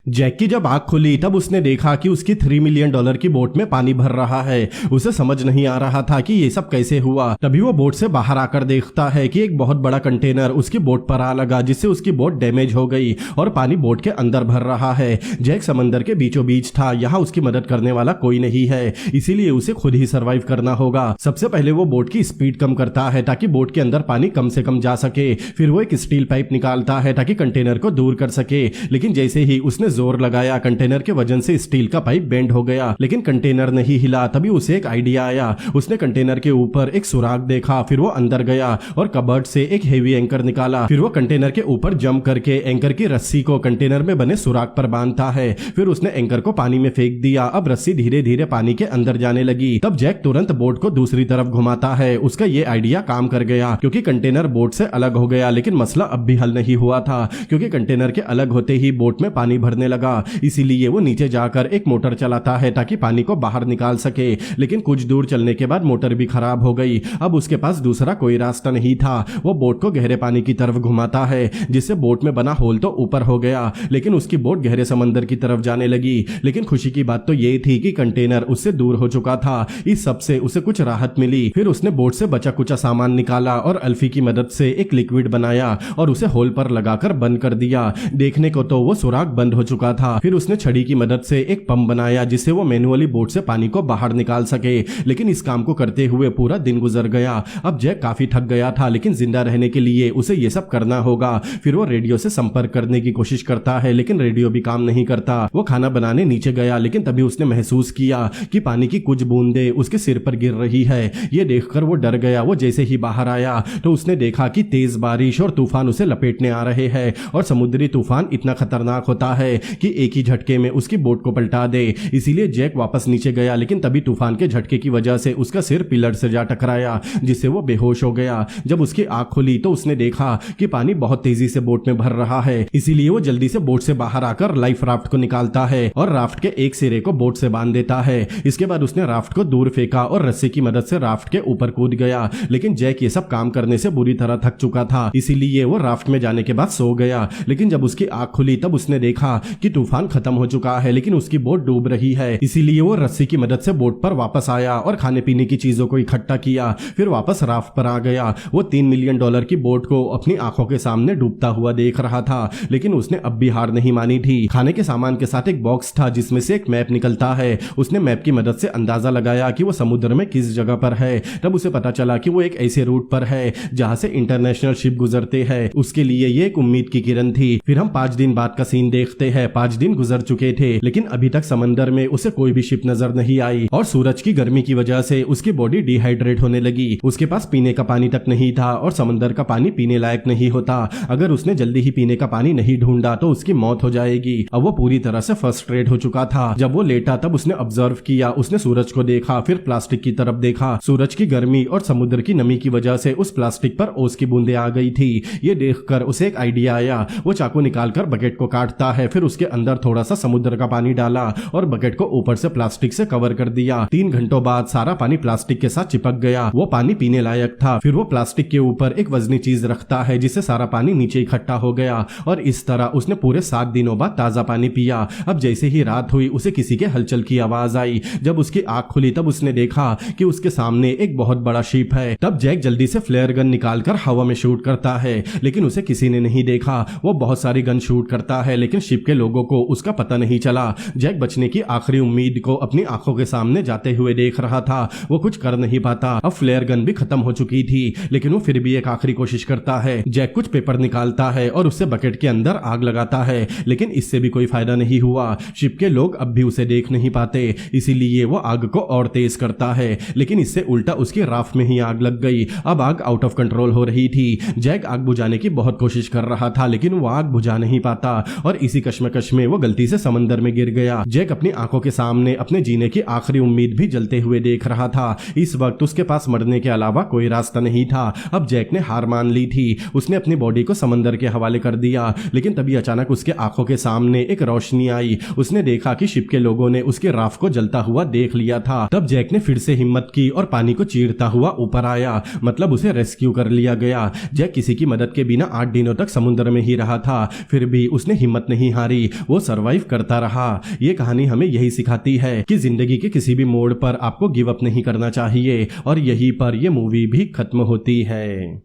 Jack की जब आंख खुली तब उसने देखा कि उसकी $3 मिलियन की बोट में पानी भर रहा है। उसे समझ नहीं आ रहा था कि ये सब कैसे हुआ। तभी वो बोट से बाहर आकर देखता है कि एक बहुत बड़ा कंटेनर उसकी बोट पर आ लगा, जिससे उसकी बोट डैमेज हो गई और पानी बोट के अंदर भर रहा है। जैक समंदर के बीचों बीच था, यहाँ उसकी मदद करने वाला कोई नहीं है, इसीलिए उसे खुद ही सर्वाइव करना होगा। सबसे पहले वो बोट की स्पीड कम करता है ताकि बोट के अंदर पानी कम से कम जा सके। फिर वो एक स्टील पाइप निकालता है ताकि कंटेनर को दूर कर सके, लेकिन जैसे ही उसने जोर लगाया कंटेनर के वजन से स्टील का पाइप बेंड हो गया, लेकिन कंटेनर नहीं हिला। तभी उसे एक आइडिया आया। उसने कंटेनर के ऊपर एक सुराग देखा, फिर वो अंदर गया और कबर्ड से एक हेवी एंकर निकाला। फिर वो कंटेनर के ऊपर जंप करके एंकर की रस्सी को कंटेनर में बने सुराग पर बांधता है। फिर उसने एंकर को पानी में फेंक दिया। अब रस्सी धीरे धीरे पानी के अंदर जाने लगी। तब जैक तुरंत बोट को दूसरी तरफ घुमाता है। उसका ये आइडिया काम कर गया क्योंकि कंटेनर बोट से अलग हो गया, लेकिन मसला अब भी हल नहीं हुआ था क्योंकि कंटेनर के अलग होते ही बोट में पानी भरने लगा। इसीलिए वो नीचे जाकर एक मोटर चलाता है ताकि पानी को बाहर निकाल सके, लेकिन कुछ दूर चलने के बाद मोटर भी खराब हो गई। अब उसके पास दूसरा कोई रास्ता नहीं था। वो बोट को गहरे पानी की तरफ घुमाता है, जिससे बोट में बना होल तो ऊपर हो गया, लेकिन उसकी बोट गहरे समंदर की तरफ जाने लगी। लेकिन खुशी की बात तो ये थी कि कंटेनर उससे दूर हो चुका था। इस सब से उसे कुछ राहत मिली। फिर उसने बोट से बचा कुचा सामान निकाला और अल्फी की मदद से एक लिक्विड बनाया और उसे होल पर लगाकर बंद कर दिया। देखने को तो वो सुराग बंद हो चुका था। फिर उसने छड़ी की मदद से एक पंप बनाया जिससे वो मैनुअली बोट से पानी को बाहर निकाल सके, लेकिन इस काम को करते हुए पूरा दिन गुजर गया। अब जैक काफी थक गया था, लेकिन जिंदा रहने के लिए उसे ये सब करना होगा। फिर वो रेडियो से संपर्क करने की कोशिश करता है, लेकिन रेडियो भी काम नहीं करता। वो खाना बनाने नीचे गया, लेकिन तभी उसने महसूस किया कि पानी की कुछ बूंदें उसके सिर पर गिर रही है। ये देखकर वो डर गया। वो जैसे ही बाहर आया तो उसने देखा कि तेज बारिश और तूफान उसे लपेटने आ रहे हैं और समुद्री तूफान इतना खतरनाक होता है कि एक ही झटके में उसकी बोट को पलटा दे। इसीलिए जैक वापस नीचे गया, लेकिन तभी तूफान के झटके की वजह से उसका सिर पिलर से जा टकराया, जिससे वो बेहोश हो गया। जब उसकी आंख खुली तो उसने देखा कि पानी बहुत तेजी से बोट में भर रहा है। इसीलिए वो जल्दी से बोट से बाहर आकर लाइफ राफ्ट को निकालता है और राफ्ट के एक सिरे को बोट से बांध देता है। इसके बाद उसने राफ्ट को दूर फेंका और रस्सी की मदद से राफ्ट के ऊपर कूद गया, लेकिन जैक ये सब काम करने से बुरी तरह थक चुका था, इसीलिए वो राफ्ट में जाने के बाद सो गया। लेकिन जब उसकी आंख खुली तब उसने देखा कि तूफान खत्म हो चुका है, लेकिन उसकी बोट डूब रही है। इसीलिए वो रस्सी की मदद से बोट पर वापस आया और खाने पीने की चीजों को इकट्ठा किया। फिर वापस राफ्ट पर आ गया। वो $3 मिलियन की बोट को अपनी आंखों के सामने डूबता हुआ देख रहा था, लेकिन उसने अब भी हार नहीं मानी थी। खाने के सामान के साथ एक बॉक्स था जिसमें से एक मैप निकलता है। उसने मैप की मदद से अंदाजा लगाया कि वो समुद्र में किस जगह पर है। तब उसे पता चला कि वो एक ऐसे रूट पर है जहां से इंटरनेशनल शिप गुजरते हैं। उसके लिए ये एक उम्मीद की किरण थी। फिर हम 5 दिन बाद का सीन देखते हैं। 5 दिन गुजर चुके थे, लेकिन अभी तक समंदर में उसे कोई भी शिप नजर नहीं आई और सूरज की गर्मी की वजह से उसकी बॉडी डिहाइड्रेट होने लगी। उसके पास पीने का पानी तक नहीं था और समंदर का पानी पीने लायक नहीं होता। अगर उसने जल्दी ही पीने का पानी नहीं ढूंढा तो उसकी मौत हो जाएगी। अब वो पूरी तरह से फ्रस्ट्रेट हो चुका था। जब वो लेटा तब उसने ऑब्जर्व किया। उसने सूरज को देखा, फिर प्लास्टिक की तरफ देखा। सूरज की गर्मी और समुद्र की नमी की वजह से उस प्लास्टिक पर ओस की बूंदें आ गई थी। ये देखकर उसे एक आइडिया आया। वो चाकू निकालकर बकेट को काटता है, फिर उसके अंदर थोड़ा सा समुद्र का पानी डाला और बकेट को ऊपर से प्लास्टिक से कवर कर दिया। 3 घंटों बाद सारा पानी प्लास्टिक के साथ चिपक गया। वो पानी पीने लायक था। फिर वो प्लास्टिक के ऊपर एक वजनी चीज रखता है जिससे सारा पानी नीचे इकट्ठा हो गया और इस तरह उसने पूरे 7 दिनों बाद ताजा पानी पिया। अब जैसे ही रात हुई उसे किसी के हलचल की आवाज आई। जब उसकी आंख खुली तब उसने देखा कि उसके सामने एक बहुत बड़ा शिप है। तब जैक जल्दी से फ्लेयर गन निकालकर हवा में शूट करता है, लेकिन उसे किसी ने नहीं देखा। वो बहुत सारी गन शूट करता है, लेकिन शिप के लोगों को उसका पता नहीं चला। जैक बचने की आखिरी उम्मीद को अपनी आंखों के सामने जाते हुए देख रहा था। वो कुछ कर नहीं पाता। अब फ्लेयर गन भी खत्म हो चुकी थी, लेकिन वो फिर भी एक आखिरी कोशिश करता है। जैक कुछ पेपर निकालता है और उससे बकेट के अंदर आग लगाता है, लेकिन इससे भी कोई फायदा नहीं हुआ। शिप के लोग अब भी उसे देख नहीं पाते, इसीलिए वो आग को और तेज करता है, लेकिन इससे उल्टा उसकी राफ्ट में ही आग लग गई। अब आग आउट ऑफ कंट्रोल हो रही थी। जैक आग बुझाने की बहुत कोशिश कर रहा था, लेकिन वो आग बुझा नहीं पाता और इसी कश्मकश में वो गलती से समंदर में गिर गया। जैक अपनी आंखों के सामने अपने जीने की आखिरी उम्मीद भी जलते हुए देख रहा था। इस वक्त उसके पास मरने के अलावा कोई रास्ता नहीं था। अब जैक ने हार मान ली थी। उसने अपनी बॉडी को समंदर के हवाले कर दिया, लेकिन तभी अचानक उसके आंखों के सामने एक रोशनी आई। उसने देखा कि शिप के लोगों ने उसके राफ्ट को जलता हुआ देख लिया था। तब जैक ने फिर से हिम्मत की और पानी को चीरता हुआ ऊपर आया, मतलब उसे रेस्क्यू कर लिया गया। जैक किसी की मदद के बिना 8 दिनों तक समुद्र में ही रहा था, फिर भी उसने हिम्मत नहीं हारी। हारी, वो सरवाइव करता रहा। ये कहानी हमें यही सिखाती है कि जिंदगी के किसी भी मोड़ पर आपको गिव अप नहीं करना चाहिए, और यहीं पर ये मूवी भी खत्म होती है।